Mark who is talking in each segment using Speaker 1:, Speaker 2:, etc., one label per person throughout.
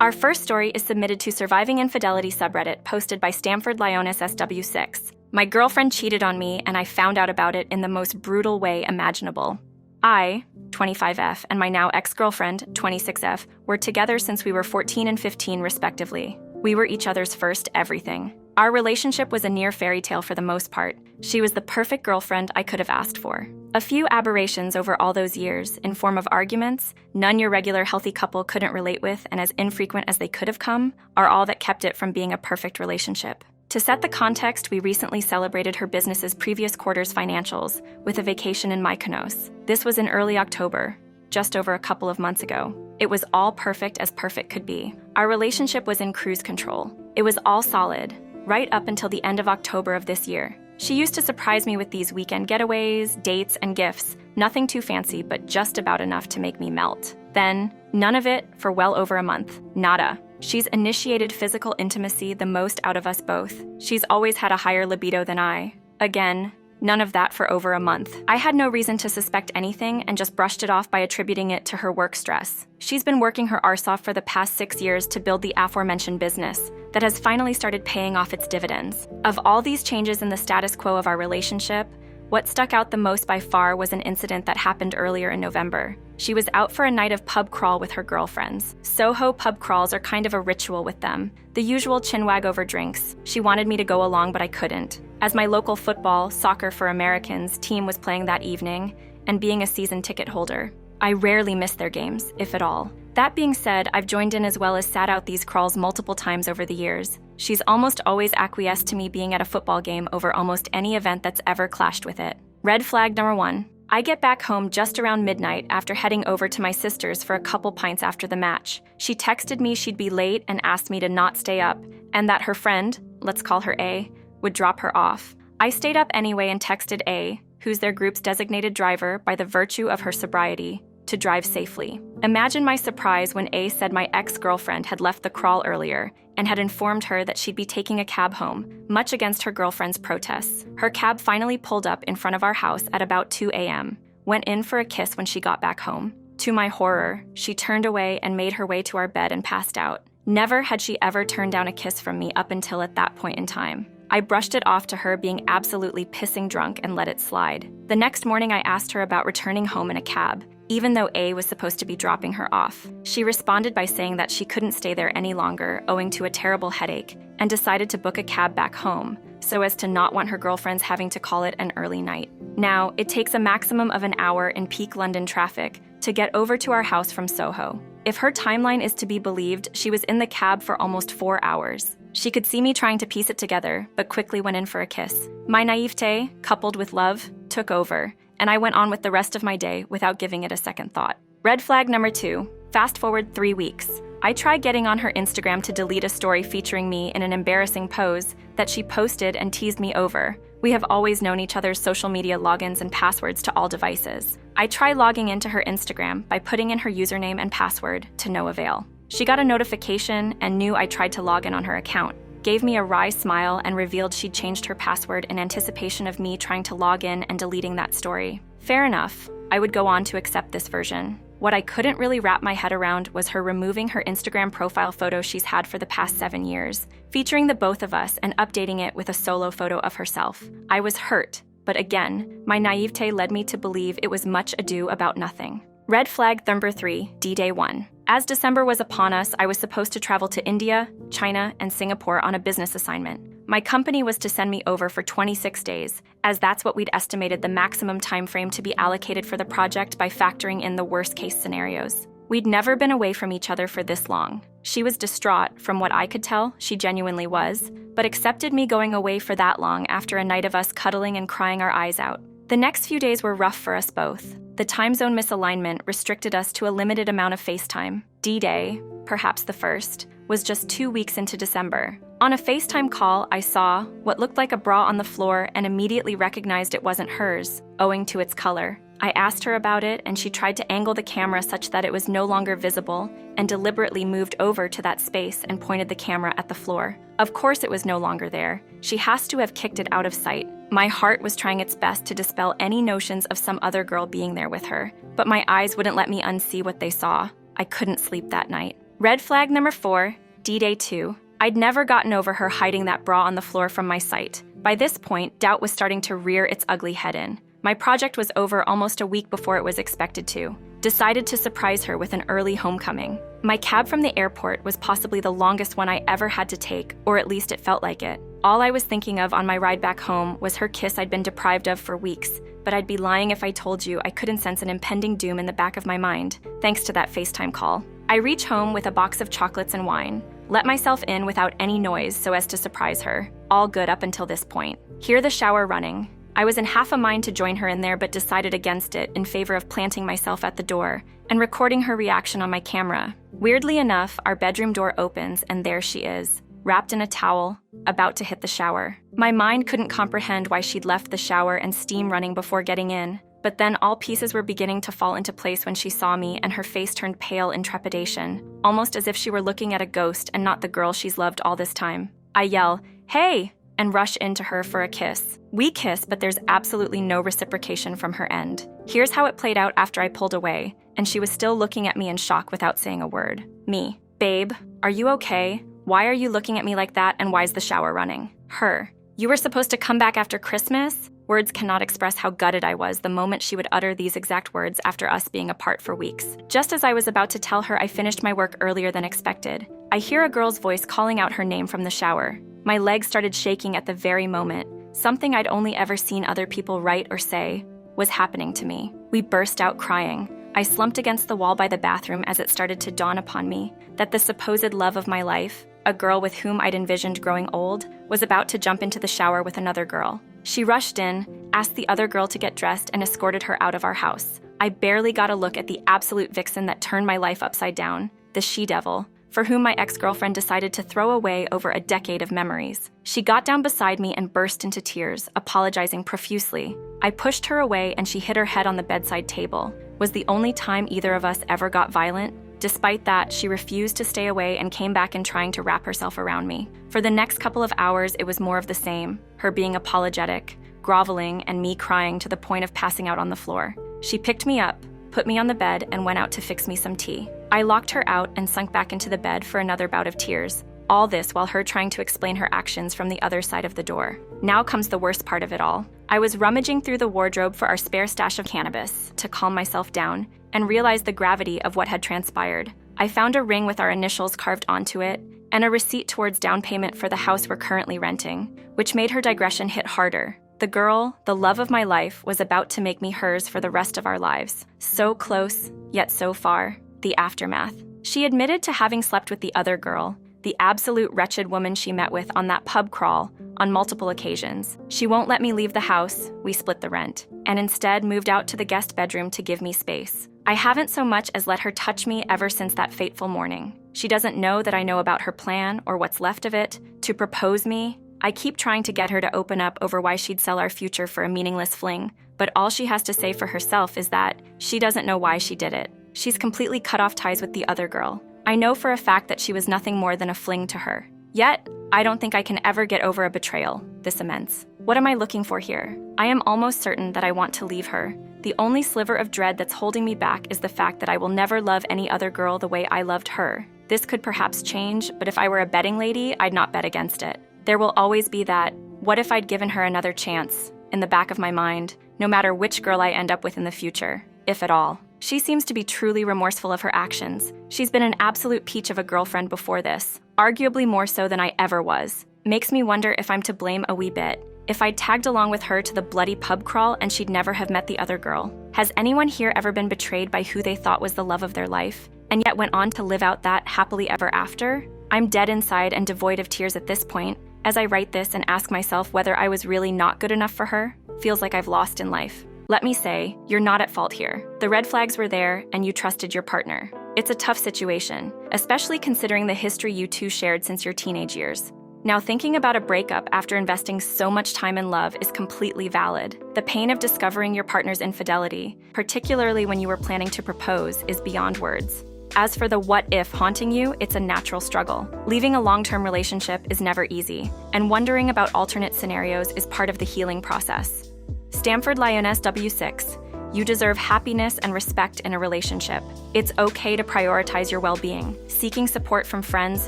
Speaker 1: Our first story is submitted to Surviving Infidelity subreddit, posted by Stamford Lionis SW6. My girlfriend cheated on me, and I found out about it in the most brutal way imaginable. I, 25F, and my now ex-girlfriend, 26F, were together since we were 14 and 15 respectively. We were each other's first everything. Our relationship was a near fairy tale for the most part. She was the perfect girlfriend I could have asked for. A few aberrations over all those years, in form of arguments, none your regular healthy couple couldn't relate with and as infrequent as they could have come, are all that kept it from being a perfect relationship. To set the context, we recently celebrated her business's previous quarter's financials with a vacation in Mykonos. This was in early October, just over a couple of months ago. It was all perfect as perfect could be. Our relationship was in cruise control. It was all solid, right up until the end of October of this year. She used to surprise me with these weekend getaways, dates, and gifts, nothing too fancy, but just about enough to make me melt. Then, none of it for well over a month. Nada. She's initiated physical intimacy the most out of us both. She's always had a higher libido than I. Again, none of that for over a month. I had no reason to suspect anything and just brushed it off by attributing it to her work stress. She's been working her arse off for the past 6 years to build the aforementioned business that has finally started paying off its dividends. Of all these changes in the status quo of our relationship, what stuck out the most by far was an incident that happened earlier in November. She was out for a night of pub crawl with her girlfriends. Soho pub crawls are kind of a ritual with them. The usual chinwag over drinks. She wanted me to go along, but I couldn't. As my local football, Soccer for Americans, team was playing that evening, and being a season ticket holder, I rarely miss their games, if at all. That being said, I've joined in as well as sat out these crawls multiple times over the years. She's almost always acquiesced to me being at a football game over almost any event that's ever clashed with it. Red flag number 1. I get back home just around midnight after heading over to my sister's for a couple pints after the match. She texted me she'd be late and asked me to not stay up, and that her friend, let's call her A, would drop her off. I stayed up anyway and texted A, who's their group's designated driver by the virtue of her sobriety, to drive safely. Imagine my surprise when A said my ex-girlfriend had left the crawl earlier and had informed her that she'd be taking a cab home, much against her girlfriend's protests. Her cab finally pulled up in front of our house at about 2 a.m., went in for a kiss when she got back home. To my horror, she turned away and made her way to our bed and passed out. Never had she ever turned down a kiss from me up until at that point in time. I brushed it off to her being absolutely pissing drunk and let it slide. The next morning I asked her about returning home in a cab, even though A was supposed to be dropping her off. She responded by saying that she couldn't stay there any longer owing to a terrible headache and decided to book a cab back home so as to not want her girlfriends having to call it an early night. Now, it takes a maximum of an hour in peak London traffic to get over to our house from Soho. If her timeline is to be believed, she was in the cab for almost 4 hours. She could see me trying to piece it together, but quickly went in for a kiss. My naivete, coupled with love, took over, and I went on with the rest of my day without giving it a second thought. Red flag number 2. Fast forward 3 weeks. I tried getting on her Instagram to delete a story featuring me in an embarrassing pose that she posted and teased me over. We have always known each other's social media logins and passwords to all devices. I tried logging into her Instagram by putting in her username and password, to no avail. She got a notification and knew I tried to log in on her account, gave me a wry smile, and revealed she'd changed her password in anticipation of me trying to log in and deleting that story. Fair enough, I would go on to accept this version. What I couldn't really wrap my head around was her removing her Instagram profile photo she's had for the past 7 years, featuring the both of us and updating it with a solo photo of herself. I was hurt, but again, my naivete led me to believe it was much ado about nothing. Red flag number 3, D-Day 1. As December was upon us, I was supposed to travel to India, China, and Singapore on a business assignment. My company was to send me over for 26 days, as that's what we'd estimated the maximum time frame to be allocated for the project by factoring in the worst-case scenarios. We'd never been away from each other for this long. She was distraught, from what I could tell, she genuinely was, but accepted me going away for that long after a night of us cuddling and crying our eyes out. The next few days were rough for us both. The time zone misalignment restricted us to a limited amount of FaceTime. D-Day, perhaps the first, was just 2 weeks into December. On a FaceTime call, I saw what looked like a bra on the floor and immediately recognized it wasn't hers, owing to its color. I asked her about it, and she tried to angle the camera such that it was no longer visible and deliberately moved over to that space and pointed the camera at the floor. Of course it was no longer there. She has to have kicked it out of sight. My heart was trying its best to dispel any notions of some other girl being there with her, but my eyes wouldn't let me unsee what they saw. I couldn't sleep that night. Red flag number 4, D-Day 2. I'd never gotten over her hiding that bra on the floor from my sight. By this point, doubt was starting to rear its ugly head in. My project was over almost a week before it was expected to. Decided to surprise her with an early homecoming. My cab from the airport was possibly the longest one I ever had to take, or at least it felt like it. All I was thinking of on my ride back home was her kiss I'd been deprived of for weeks, but I'd be lying if I told you I couldn't sense an impending doom in the back of my mind, thanks to that FaceTime call. I reach home with a box of chocolates and wine, let myself in without any noise so as to surprise her. All good up until this point. Hear the shower running. I was in half a mind to join her in there but decided against it in favor of planting myself at the door and recording her reaction on my camera. Weirdly enough, our bedroom door opens and there she is, wrapped in a towel, about to hit the shower. My mind couldn't comprehend why she'd left the shower and steam running before getting in, but then all pieces were beginning to fall into place when she saw me and her face turned pale in trepidation, almost as if she were looking at a ghost and not the girl she's loved all this time. I yell, "Hey!" and rush into her for a kiss. We kiss, but there's absolutely no reciprocation from her end. Here's how it played out after I pulled away, and she was still looking at me in shock without saying a word. Me, "Babe, are you okay? Why are you looking at me like that, and why's the shower running?" Her, "You were supposed to come back after Christmas?" Words cannot express how gutted I was the moment she would utter these exact words after us being apart for weeks. Just as I was about to tell her I finished my work earlier than expected, I hear a girl's voice calling out her name from the shower. My legs started shaking at the very moment. Something I'd only ever seen other people write or say was happening to me. We burst out crying. I slumped against the wall by the bathroom as it started to dawn upon me that the supposed love of my life, a girl with whom I'd envisioned growing old, was about to jump into the shower with another girl. She rushed in, asked the other girl to get dressed, and escorted her out of our house. I barely got a look at the absolute vixen that turned my life upside down, the she-devil, for whom my ex-girlfriend decided to throw away over a decade of memories. She got down beside me and burst into tears, apologizing profusely. I pushed her away and she hit her head on the bedside table. Was the only time either of us ever got violent. Despite that, she refused to stay away and came back in trying to wrap herself around me. For the next couple of hours, it was more of the same, her being apologetic, groveling, and me crying to the point of passing out on the floor. She picked me up, put me on the bed, and went out to fix me some tea. I locked her out and sunk back into the bed for another bout of tears. All this while her trying to explain her actions from the other side of the door. Now comes the worst part of it all. I was rummaging through the wardrobe for our spare stash of cannabis to calm myself down and realize the gravity of what had transpired. I found a ring with our initials carved onto it and a receipt towards down payment for the house we're currently renting, which made her digression hit harder. The girl, the love of my life, was about to make me hers for the rest of our lives. So close, yet so far. The aftermath. She admitted to having slept with the other girl, the absolute wretched woman she met with on that pub crawl, on multiple occasions. She won't let me leave the house, we split the rent, and instead moved out to the guest bedroom to give me space. I haven't so much as let her touch me ever since that fateful morning. She doesn't know that I know about her plan, or what's left of it, to propose me. I keep trying to get her to open up over why she'd sell our future for a meaningless fling, but all she has to say for herself is that she doesn't know why she did it. She's completely cut off ties with the other girl. I know for a fact that she was nothing more than a fling to her. Yet, I don't think I can ever get over a betrayal this immense. What am I looking for here? I am almost certain that I want to leave her. The only sliver of dread that's holding me back is the fact that I will never love any other girl the way I loved her. This could perhaps change, but if I were a betting lady, I'd not bet against it. There will always be that, what if I'd given her another chance, in the back of my mind, no matter which girl I end up with in the future, if at all. She seems to be truly remorseful of her actions. She's been an absolute peach of a girlfriend before this, arguably more so than I ever was. Makes me wonder if I'm to blame a wee bit. If I'd tagged along with her to the bloody pub crawl and she'd never have met the other girl. Has anyone here ever been betrayed by who they thought was the love of their life, and yet went on to live out that happily ever after? I'm dead inside and devoid of tears at this point. As I write this and ask myself whether I was really not good enough for her, feels like I've lost in life. Let me say, you're not at fault here. The red flags were there, and you trusted your partner. It's a tough situation, especially considering the history you two shared since your teenage years. Now, thinking about a breakup after investing so much time and love is completely valid. The pain of discovering your partner's infidelity, particularly when you were planning to propose, is beyond words. As for the what if haunting you, it's a natural struggle. Leaving a long-term relationship is never easy, and wondering about alternate scenarios is part of the healing process. Stanford Lioness W6, You deserve happiness and respect in a relationship. It's okay to prioritize your well-being. Seeking support from friends,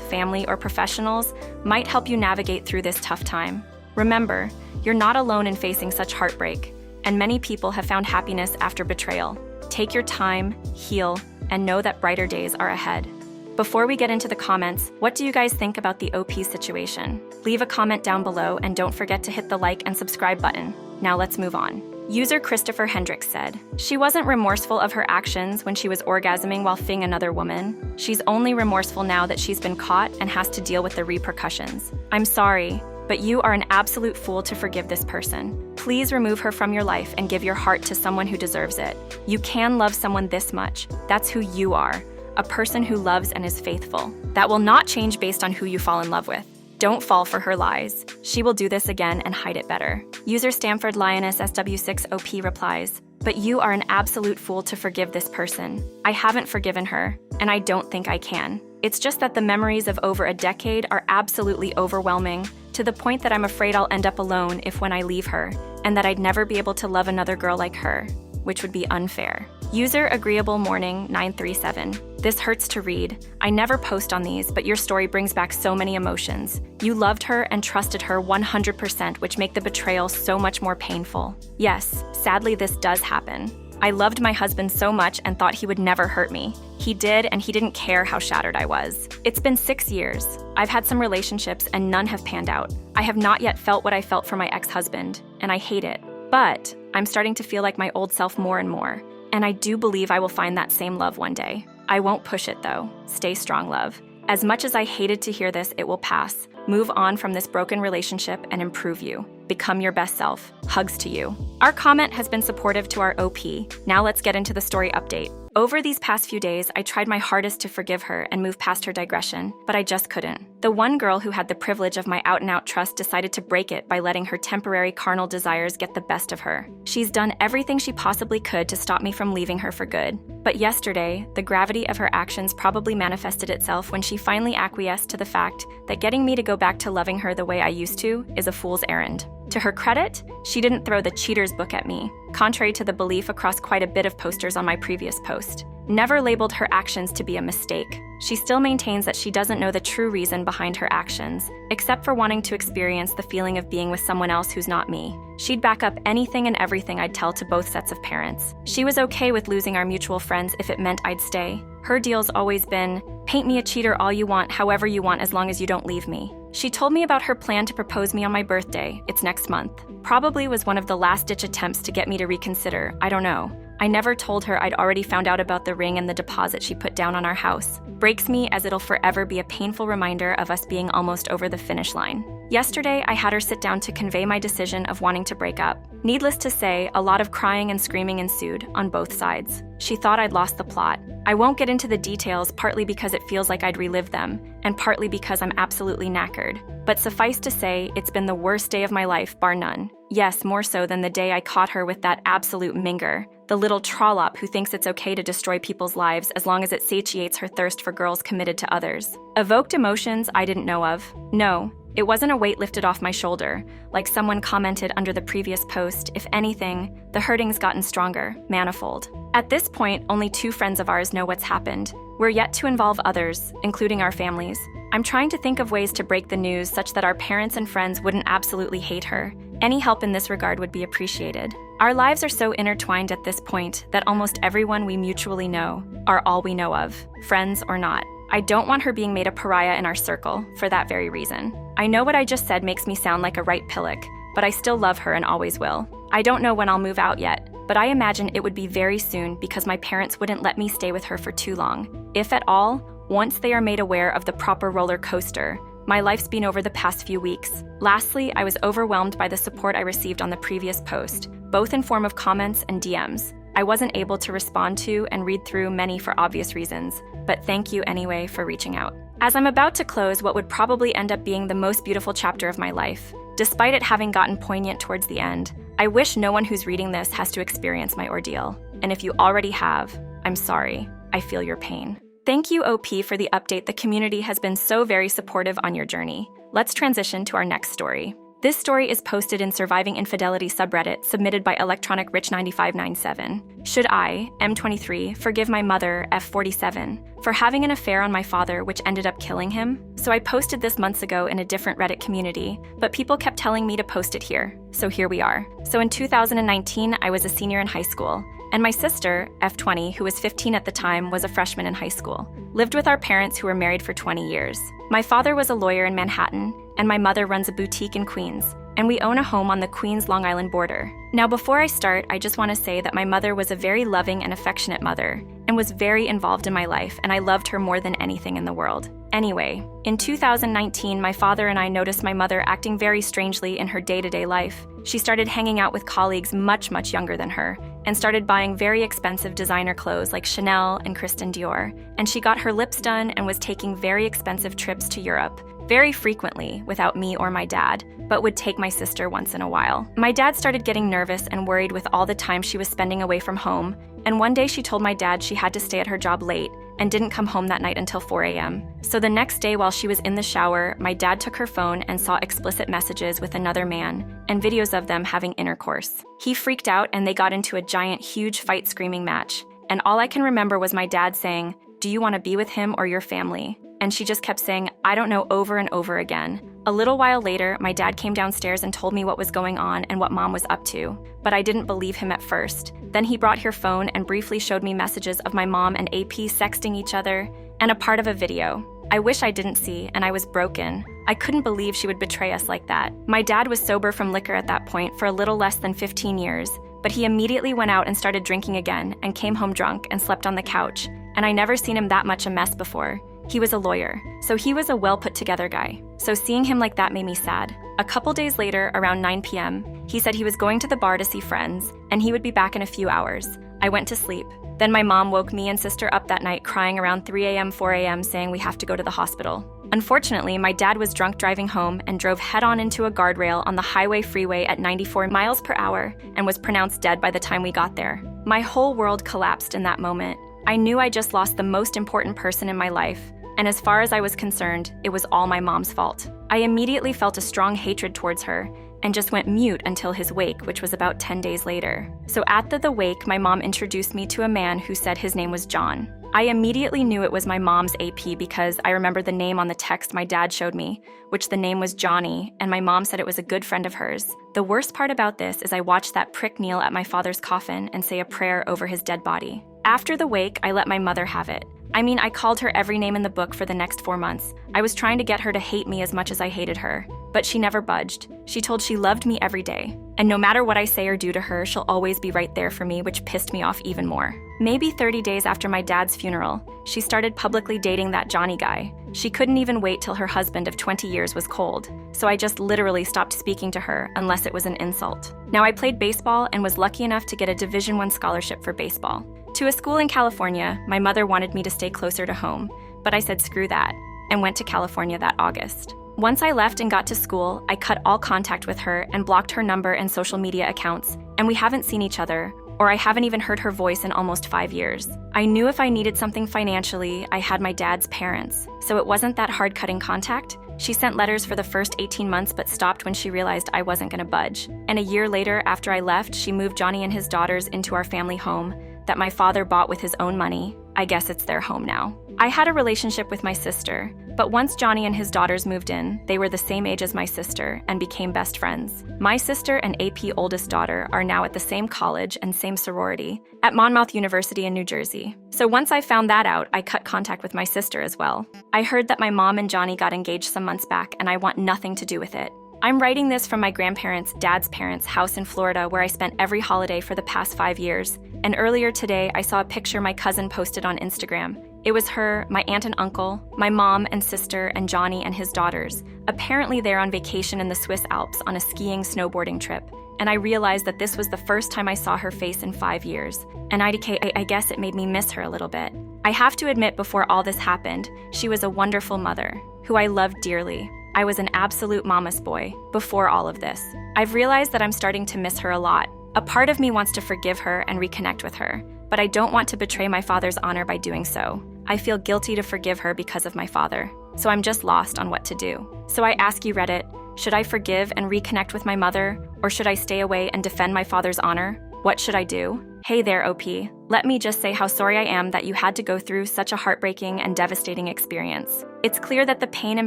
Speaker 1: family, or professionals might help you navigate through this tough time. Remember, you're not alone in facing such heartbreak, and many people have found happiness after betrayal. Take your time, heal, and know that brighter days are ahead. Before we get into the comments, what do you guys think about the OP situation? Leave a comment down below and don't forget to hit the like and subscribe button. Now let's move on. User Christopher Hendricks said, "She wasn't remorseful of her actions when she was orgasming while fing another woman. She's only remorseful now that she's been caught and has to deal with the repercussions. I'm sorry, but you are an absolute fool to forgive this person. Please remove her from your life and give your heart to someone who deserves it. You can love someone this much. That's who you are. A person who loves and is faithful. That will not change based on who you fall in love with. Don't fall for her lies. She will do this again and hide it better." User Stanford Lioness SW6OP replies, "But you are an absolute fool to forgive this person. I haven't forgiven her, and I don't think I can. It's just that the memories of over a decade are absolutely overwhelming, to the point that I'm afraid I'll end up alone if when I leave her, and that I'd never be able to love another girl like her, which would be unfair." User Agreeable Morning 937. "This hurts to read. I never post on these, but your story brings back so many emotions. You loved her and trusted her 100%, which make the betrayal so much more painful. Yes, sadly this does happen. I loved my husband so much and thought he would never hurt me. He did, and he didn't care how shattered I was. It's been 6 years. I've had some relationships and none have panned out. I have not yet felt what I felt for my ex-husband, and I hate it. But I'm starting to feel like my old self more and more. And I do believe I will find that same love one day. I won't push it though. Stay strong, love. As much as I hated to hear this, it will pass. Move on from this broken relationship and improve you. Become your best self. Hugs to you." Our comment has been supportive to our OP. Now let's get into the story update. Over these past few days, I tried my hardest to forgive her and move past her digression, but I just couldn't. The one girl who had the privilege of my out-and-out trust decided to break it by letting her temporary carnal desires get the best of her. She's done everything she possibly could to stop me from leaving her for good. But yesterday, the gravity of her actions probably manifested itself when she finally acquiesced to the fact that getting me to go back to loving her the way I used to is a fool's errand. To her credit, she didn't throw the cheater's book at me, contrary to the belief across quite a bit of posters on my previous post. Never labeled her actions to be a mistake. She still maintains that she doesn't know the true reason behind her actions, except for wanting to experience the feeling of being with someone else who's not me. She'd back up anything and everything I'd tell to both sets of parents. She was okay with losing our mutual friends if it meant I'd stay. Her deal's always been, paint me a cheater all you want, however you want, as long as you don't leave me. She told me about her plan to propose me on my birthday. It's next month. Probably was one of the last-ditch attempts to get me to reconsider. I don't know. I never told her I'd already found out about the ring and the deposit she put down on our house. Breaks me as it'll forever be a painful reminder of us being almost over the finish line. Yesterday, I had her sit down to convey my decision of wanting to break up. Needless to say, a lot of crying and screaming ensued on both sides. She thought I'd lost the plot. I won't get into the details, partly because it feels like I'd relive them, and partly because I'm absolutely knackered. But suffice to say, it's been the worst day of my life, bar none. Yes, more so than the day I caught her with that absolute minger, the little trollop who thinks it's okay to destroy people's lives as long as it satiates her thirst for girls committed to others. Evoked emotions I didn't know of. No, it wasn't a weight lifted off my shoulder. Like someone commented under the previous post, if anything, the hurting's gotten stronger, manifold. At this point, only 2 friends of ours know what's happened. We're yet to involve others, including our families. I'm trying to think of ways to break the news such that our parents and friends wouldn't absolutely hate her. Any help in this regard would be appreciated. Our lives are so intertwined at this point that almost everyone we mutually know are all we know of, friends or not. I don't want her being made a pariah in our circle for that very reason. I know what I just said makes me sound like a right pillock, but I still love her and always will. I don't know when I'll move out yet, but I imagine it would be very soon because my parents wouldn't let me stay with her for too long. If at all, once they are made aware of the proper roller coaster my life's been over the past few weeks. Lastly, I was overwhelmed by the support I received on the previous post, both in form of comments and DMs. I wasn't able to respond to and read through many for obvious reasons, but thank you anyway for reaching out. As I'm about to close what would probably end up being the most beautiful chapter of my life, despite it having gotten poignant towards the end, I wish no one who's reading this has to experience my ordeal. And if you already have, I'm sorry. I feel your pain. Thank you, OP, for the update. The community has been so very supportive on your journey. Let's transition to our next story. This story is posted in Surviving Infidelity subreddit submitted by Electronic Rich 9597. Should I, M23, forgive my mother, F47, for having an affair on my father which ended up killing him? So I posted this months ago in a different Reddit community, but people kept telling me to post it here. So here we are. So in 2019, I was a senior in high school, and my sister, F20, who was 15 at the time, was a freshman in high school. Lived with our parents who were married for 20 years. My father was a lawyer in Manhattan, and my mother runs a boutique in Queens, and we own a home on the Queens-Long Island border. Now before I start, I just want to say that my mother was a very loving and affectionate mother, and was very involved in my life, and I loved her more than anything in the world. Anyway, in 2019, my father and I noticed my mother acting very strangely in her day-to-day life. She started hanging out with colleagues much younger than her, and started buying very expensive designer clothes like Chanel and Christian Dior, and she got her lips done and was taking very expensive trips to Europe, very frequently without me or my dad, but would take my sister once in a while. My dad started getting nervous and worried with all the time she was spending away from home, and one day she told my dad she had to stay at her job late and didn't come home that night until 4 a.m. So the next day while she was in the shower, my dad took her phone and saw explicit messages with another man and videos of them having intercourse. He freaked out and they got into a giant, huge fight screaming match. And all I can remember was my dad saying, "Do you want to be with him or your family?" And she just kept saying, "I don't know," over and over again. A little while later, my dad came downstairs and told me what was going on and what mom was up to, but I didn't believe him at first. Then he brought her phone and briefly showed me messages of my mom and AP sexting each other, and a part of a video. I wish I didn't see, and I was broken. I couldn't believe she would betray us like that. My dad was sober from liquor at that point for a little less than 15 years, but he immediately went out and started drinking again and came home drunk and slept on the couch, and I never seen him that much a mess before. He was a lawyer, so he was a well-put-together guy. So seeing him like that made me sad. A couple days later, around 9 p.m., he said he was going to the bar to see friends, and he would be back in a few hours. I went to sleep. Then my mom woke me and sister up that night crying around 3 a.m., 4 a.m., saying we have to go to the hospital. Unfortunately, my dad was drunk driving home and drove head-on into a guardrail on the highway freeway at 94 miles per hour and was pronounced dead by the time we got there. My whole world collapsed in that moment. I knew I just lost the most important person in my life, and as far as I was concerned, it was all my mom's fault. I immediately felt a strong hatred towards her and just went mute until his wake, which was about 10 days later. So at the wake, my mom introduced me to a man who said his name was John. I immediately knew it was my mom's AP because I remember the name on the text my dad showed me, which the name was Johnny, and my mom said it was a good friend of hers. The worst part about this is I watched that prick kneel at my father's coffin and say a prayer over his dead body. After the wake, I let my mother have it. I called her every name in the book for the next 4 months. I was trying to get her to hate me as much as I hated her, but she never budged. She told she loved me every day, and no matter what I say or do to her, she'll always be right there for me, which pissed me off even more. Maybe 30 days after my dad's funeral, she started publicly dating that Johnny guy. She couldn't even wait till her husband of 20 years was cold, so I just literally stopped speaking to her unless it was an insult. Now I played baseball and was lucky enough to get a Division I scholarship for baseball to a school in California. My mother wanted me to stay closer to home, but I said screw that, and went to California that August. Once I left and got to school, I cut all contact with her and blocked her number and social media accounts, and we haven't seen each other, or I haven't even heard her voice in almost 5 years. I knew if I needed something financially, I had my dad's parents, so it wasn't that hard cutting contact. She sent letters for the first 18 months but stopped when she realized I wasn't gonna budge. And a year later, after I left, she moved Johnny and his daughters into our family home that my father bought with his own money. I guess it's their home now. I had a relationship with my sister, but once Johnny and his daughters moved in, they were the same age as my sister and became best friends. My sister and AP oldest daughter are now at the same college and same sorority at Monmouth University in New Jersey. So once I found that out, I cut contact with my sister as well. I heard that my mom and Johnny got engaged some months back, and I want nothing to do with it. I'm writing this from my grandparents' dad's parents' house in Florida where I spent every holiday for the past 5 years. And earlier today, I saw a picture my cousin posted on Instagram. It was her, my aunt and uncle, my mom and sister, and Johnny and his daughters. Apparently they're on vacation in the Swiss Alps on a skiing snowboarding trip. And I realized that this was the first time I saw her face in 5 years. And I guess it made me miss her a little bit. I have to admit, before all this happened, she was a wonderful mother, who I loved dearly. I was an absolute mama's boy before all of this. I've realized that I'm starting to miss her a lot. A part of me wants to forgive her and reconnect with her, but I don't want to betray my father's honor by doing so. I feel guilty to forgive her because of my father, so I'm just lost on what to do. So I ask you, Reddit, Should I forgive and reconnect with my mother, or should I stay away and defend my father's honor? What should I do? Hey there, OP. Let me just say how sorry I am that you had to go through such a heartbreaking and devastating experience. It's clear that the pain and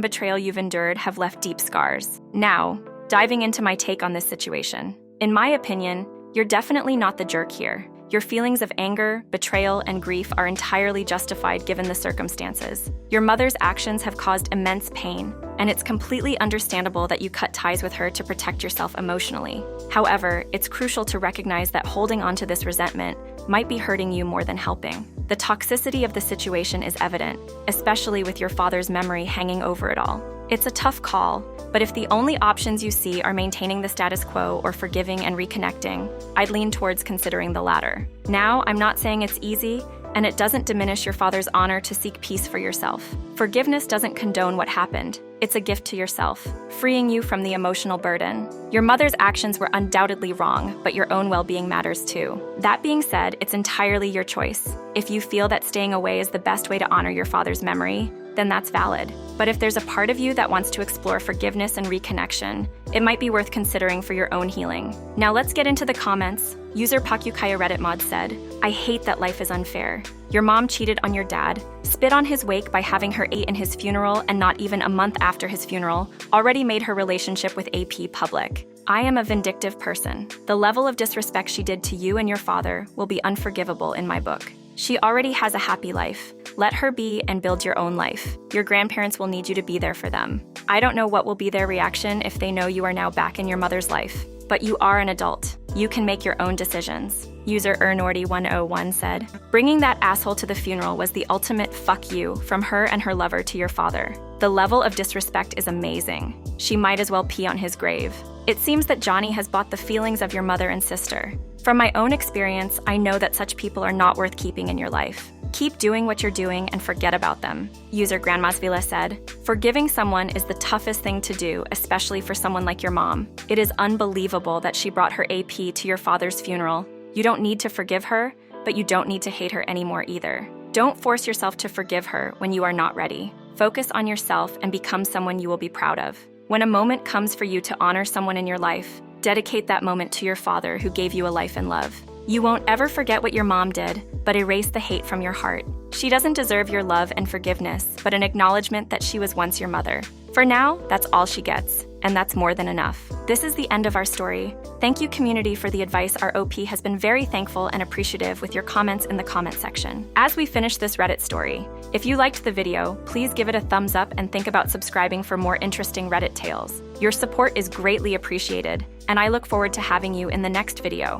Speaker 1: betrayal you've endured have left deep scars. Now, diving into my take on this situation. In my opinion, you're definitely not the jerk here. Your feelings of anger, betrayal, and grief are entirely justified given the circumstances. Your mother's actions have caused immense pain, and it's completely understandable that you cut ties with her to protect yourself emotionally. However, it's crucial to recognize that holding on to this resentment might be hurting you more than helping. The toxicity of the situation is evident, especially with your father's memory hanging over it all. It's a tough call, but if the only options you see are maintaining the status quo or forgiving and reconnecting, I'd lean towards considering the latter. Now, I'm not saying it's easy, and it doesn't diminish your father's honor to seek peace for yourself. Forgiveness doesn't condone what happened. It's a gift to yourself, freeing you from the emotional burden. Your mother's actions were undoubtedly wrong, but your own well-being matters too. That being said, it's entirely your choice. If you feel that staying away is the best way to honor your father's memory, then that's valid. But if there's a part of you that wants to explore forgiveness and reconnection, it might be worth considering for your own healing. Now let's get into the comments. User Pakukaya Reddit mod said, I hate that life is unfair. Your mom cheated on your dad, spit on his wake by having her ate in his funeral, and not even a month after his funeral, already made her relationship with AP public. I am a vindictive person. The level of disrespect she did to you and your father will be unforgivable in my book. She already has a happy life. Let her be and build your own life. Your grandparents will need you to be there for them. I don't know what will be their reaction if they know you are now back in your mother's life, but you are an adult. You can make your own decisions. User Ernordy101 said, bringing that asshole to the funeral was the ultimate fuck you from her and her lover to your father. The level of disrespect is amazing. She might as well pee on his grave. It seems that Johnny has bought the feelings of your mother and sister. From my own experience, I know that such people are not worth keeping in your life. Keep doing what you're doing and forget about them. User Grandma's Villa said, forgiving someone is the toughest thing to do, especially for someone like your mom. It is unbelievable that she brought her AP to your father's funeral. You don't need to forgive her, but you don't need to hate her anymore either. Don't force yourself to forgive her when you are not ready. Focus on yourself and become someone you will be proud of. When a moment comes for you to honor someone in your life, dedicate that moment to your father who gave you a life and love. You won't ever forget what your mom did, but erase the hate from your heart. She doesn't deserve your love and forgiveness, but an acknowledgement that she was once your mother. For now, that's all she gets, and that's more than enough. This is the end of our story. Thank you, community, for the advice. Our OP has been very thankful and appreciative with your comments in the comment section. As we finish this Reddit story, if you liked the video, please give it a thumbs up and think about subscribing for more interesting Reddit tales. Your support is greatly appreciated, and I look forward to having you in the next video.